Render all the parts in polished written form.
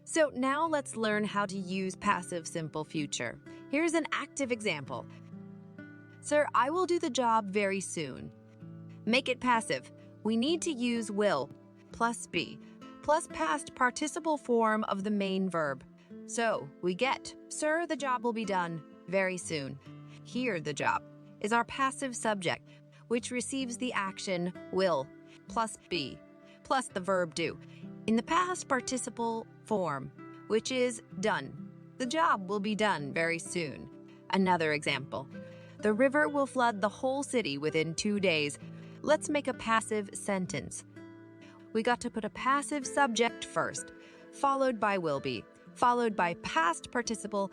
So now let's learn how to use passive simple future. Here's an active example. Sir, I will do the job very soon. Make it passive. We need to use will plus be plus past participle form of the main verb. So we get, sir, the job will be done very soon. Here, the job is our passive subject, which receives the action will plus be plus the verb do in the past participle form, which is done. The job will be done very soon. Another example. The river will flood the whole city within 2 days. Let's make a passive sentence. We got to put a passive subject first, followed by will be, followed by past participle.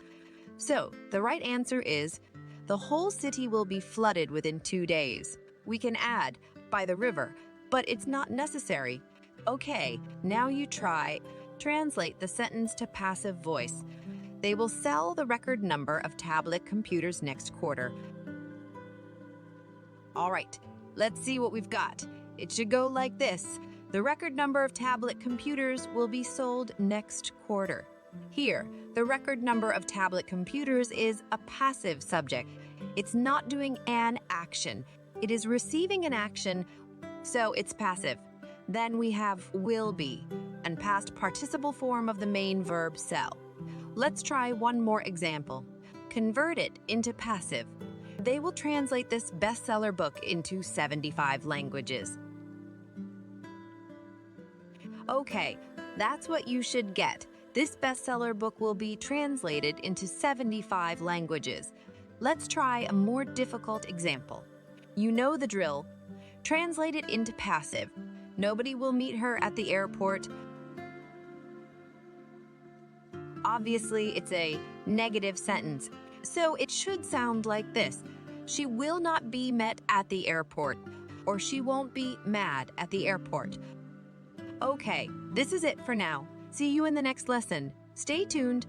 So the right answer is, the whole city will be flooded within 2 days. We can add by the river, but it's not necessary. Okay, now you try. Translate the sentence to passive voice. They will sell the record number of tablet computers next quarter. All right, let's see what we've got. It should go like this. The record number of tablet computers will be sold next quarter. Here, the record number of tablet computers is a passive subject. It's not doing an action. It is receiving an action, so it's passive. Then we have will be and past participle form of the main verb sell. Let's try one more example. Convert it into passive. They will translate this bestseller book into 75 languages. Okay, that's what you should get. This bestseller book will be translated into 75 languages. Let's try a more difficult example. You know the drill. Translate it into passive. Nobody will meet her at the airport. Obviously, it's a negative sentence, so it should sound like this. She will not be met at the airport, or she won't be mad at the airport. Okay, this is it for now. See you in the next lesson. Stay tuned.